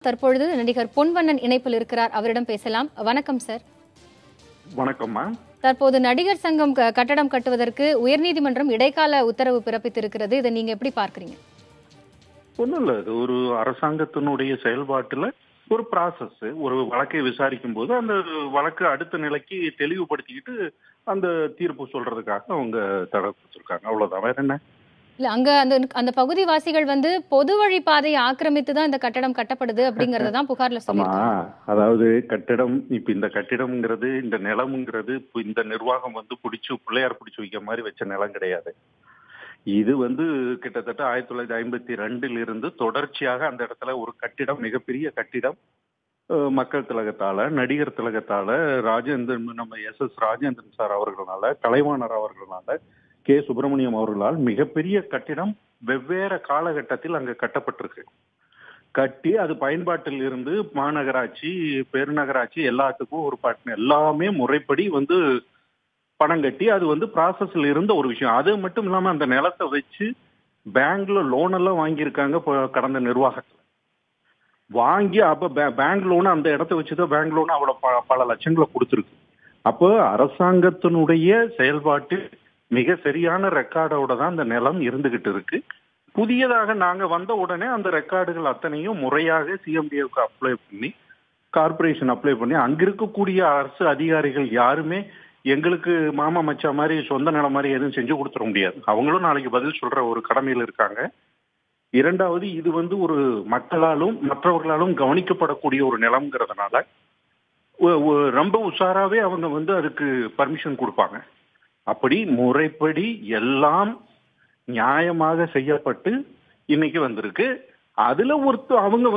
தற்பொழுது நடிகர் பொன்வண்ணன் இணைப்பில் இருக்கிறார். அவரிடம் பேசலாம். வணக்கம் சார். வணக்கம்மா. தற்போது நடிகர் சங்கம் கட்டடம் கட்டுவதற்கு உயர்நீதிமன்றம் இடைக்கால உத்தரவு பிறப்பித்திருக்கிறது. இதை நீங்க எப்படி பார்க்கறீங்க? ஒன்றும் இல்லை, இது ஒரு அரசாங்கத்தினுடைய செயல்பாட்டுல ஒரு ப்ராசஸ். ஒரு வழக்கை விசாரிக்கும் போது அந்த வழக்கு அடுத்த நிலைக்கு தெளிவுபடுத்திக்கிட்டு அந்த தீர்ப்பு சொல்றதுக்காக அவங்க தடை கொடுத்துருக்காங்க. அவ்வளவுதான், வேற என்ன? இல்ல, அங்க அந்த பகுதிவாசிகள் பொது வழி பாதையை ஆக்கிரமித்து தான் இந்த கட்டடம் கட்டப்படுது அப்படிங்கறத தான் புகார்ல சொல்லிருக்காங்க. அதாவது கட்டிடம், இப்ப இந்த கட்டிடம்ங்கிறது, இந்த நிலம்ங்கிறது இந்த நிர்வாகம் பிடிச்சு பிள்ளையார் பிடிச்சு வைக்க மாதிரி வச்ச நிலம் கிடையாது. இது கிட்டத்தட்ட 1952 இருந்து தொடர்ச்சியாக அந்த இடத்துல ஒரு கட்டிடம், மிகப்பெரிய கட்டிடம், மக்கள் திலகத்தால, நடிகர் திலகத்தால, ராஜேந்திரன், நம்ம எஸ் ராஜேந்திரன் சார் அவர்களால, கலைவாணர் அவர்களால, கே சுப்பிரமணியம் அவர்களால் மிகப்பெரிய கட்டிடம் வெவ்வேறு காலகட்டத்தில் அங்க கட்டப்பட்டிருக்கு. கட்டி அது பயன்பாட்டில் இருந்து மாநகராட்சி, பெருநகராட்சி எல்லாத்துக்கும் ஒரு எல்லாமே முறைப்படி பணம் கட்டி அது ப்ராசஸ்ல இருந்த ஒரு விஷயம். அது மட்டும் இல்லாம அந்த நிலத்தை வச்சு பேங்க்ல லோன் எல்லாம் வாங்கியிருக்காங்க கடந்த நிர்வாகத்துல. வாங்கி அப்ப பேங்க் லோன் அந்த இடத்த வச்சுதான் பேங்க் லோன் அவ்வளவு பல லட்சங்களை கொடுத்துருக்கு. அப்போ அரசாங்கத்தினுடைய செயல்பாட்டு மிக சரியான ரெக்கார்டோட தான் அந்த நிலம் இருந்துகிட்டு இருக்கு. புதியதாக நாங்க வந்த உடனே அந்த ரெக்கார்டுகள் அத்தனையும் முறையாக சிஎம்டிஏவுக்கு அப்ளை பண்ணி, கார்பரேஷன் அப்ளை பண்ணி, அங்க இருக்கக்கூடிய அரசு அதிகாரிகள் யாருமே எங்களுக்கு மாமா மச்சா மாதிரி சொந்த நிலம் மாதிரி எதுவும் செஞ்சு கொடுத்துட முடியாது. அவங்களும் நாளைக்கு பதில் சொல்ற ஒரு கடமையில் இருக்காங்க. இரண்டாவது, இது ஒரு மக்களாலும் மற்றவர்களாலும் கவனிக்கப்படக்கூடிய ஒரு நிலம்ங்கிறதுனால ரொம்ப உஷாராவே அவங்க அதுக்கு பர்மிஷன் கொடுப்பாங்க. அப்படி முறைப்படி எல்லாம் நியாயமாக செய்யப்பட்டு இன்னைக்கு வந்திருக்கு. அதுல அவங்க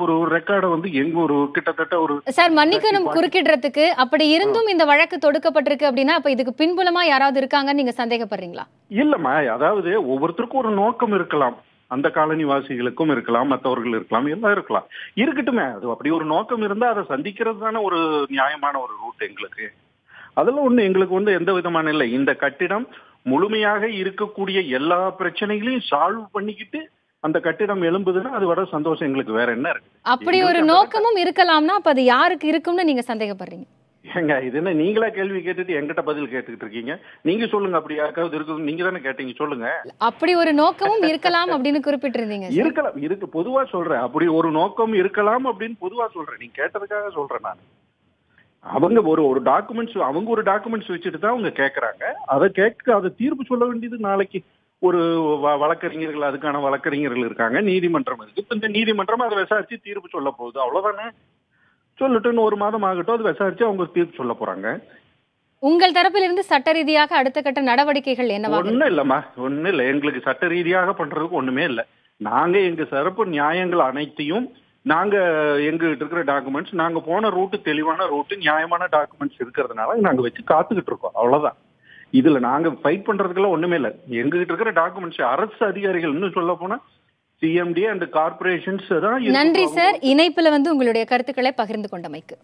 ஒரு ரெக்கார்டை எங்க ஒரு கிட்டத்தட்ட ஒரு சார், மன்னிக்கணும் குறுக்கிடுறதுக்கு. அப்படி இருந்தும் இந்த வழக்கு தொடுக்கப்பட்டிருக்கு அப்படின்னா அப்ப இதுக்கு பின்புலமா யாராவது இருக்காங்கன்னு நீங்க சந்தேகப்படுறீங்களா? இல்லம்மா, அதாவது ஒவ்வொருத்தருக்கும் ஒரு நோக்கம் இருக்கலாம். அந்த காலனிவாசிகளுக்கும் இருக்கலாம், மற்றவர்கள் இருக்கலாம், எல்லாம் இருக்கலாம், இருக்கட்டுமே. அது அப்படி ஒரு நோக்கம் இருந்தா அதை சந்திக்கிறது தானே ஒரு நியாயமான ஒரு ரூட் எங்களுக்கு. அதெல்லாம் எங்களுக்கு எந்த விதமான இல்லை. இந்த கட்டிடம் முழுமையாக இருக்கக்கூடிய எல்லா பிரச்சனைகளையும் சால்வ் பண்ணிக்கிட்டு அந்த கட்டிடம் எழும்புதுன்னா அது வர சந்தோஷம் எங்களுக்கு. வேற என்ன இருக்கு? அப்படி ஒரு நோக்கமும் இருக்கலாம்னா அப்ப அது யாருக்கு இருக்கும்னு நீங்க சந்தேகப்படுறீங்க? ஏங்க, இது என்ன நீங்களா கேள்வி கேட்டுட்டு எங்கிட்ட பதில் கேட்டுக்கிட்டு இருக்கீங்க? நீங்க சொல்லுங்க, அப்படி யாருக்காவது இருக்கு? நீங்க தானே கேட்டீங்க, சொல்லுங்க. அப்படி ஒரு நோக்கமும் இருக்கலாம் அப்படின்னு குறிப்பிட்டிருந்தீங்க. இருக்கலாம், இருக்கு, பொதுவா சொல்றேன். அப்படி ஒரு நோக்கம் இருக்கலாம் அப்படின்னு பொதுவா சொல்றேன். நீங்க கேட்டதுக்காக சொல்றேன் நான். அவங்க ஒரு டாக்குமெண்ட்ஸ், அவங்க ஒரு டாக்குமெண்ட்ஸ் வச்சுட்டு தான் அவங்க கேட்கறாங்க. அதை தீர்ப்பு சொல்ல வேண்டியது நாளைக்கு ஒரு வழக்கறிஞர்கள், அதுக்கான வழக்கறிஞர்கள் இருக்காங்க, நீதிமன்றம் இருக்கு. இப்ப இந்த நீதிமன்றம் அதை விசாரிச்சு தீர்ப்பு சொல்ல போகுது. அவ்வளவுதானே. சொல்லட்டுன்னு 1 மாதம் ஆகட்டும், அது விசாரிச்சு அவங்க தீர்ப்பு சொல்ல போறாங்க. உங்கள் தரப்பிலிருந்து சட்ட ரீதியாக அடுத்த கட்ட நடவடிக்கைகள் என்னவா? ஒண்ணும் இல்லம்மா, ஒண்ணும் இல்ல. எங்களுக்கு சட்ட ரீதியாக பண்றதுக்கு ஒண்ணுமே இல்ல. நாங்க எங்க சிறப்பு நியாயங்கள் அனைத்தையும் நாங்க எங்ககிட்ட இருக்கிற டாக்குமெண்ட்ஸ், நாங்க போன ரூட்டு தெளிவான ரூட்டு, நியாயமான டாக்குமெண்ட்ஸ் இருக்கிறதுனால நாங்க வச்சு காத்துக்கிட்டு இருக்கோம். அவ்வளவுதான். இதுல நாங்க ஃபைட் பண்றதுக்கெல்லாம் ஒண்ணுமே இல்ல. எங்ககிட்ட இருக்கிற டாக்குமெண்ட்ஸ், அரசு அதிகாரிகள், இன்னும் சொல்ல போனா சிஎம்டி அண்ட் கார்பரேஷன்ஸ் தான். நன்றி சார், இணைப்புல உங்களுடைய கருத்துக்களை பகிர்ந்து கொண்டமைக்கு.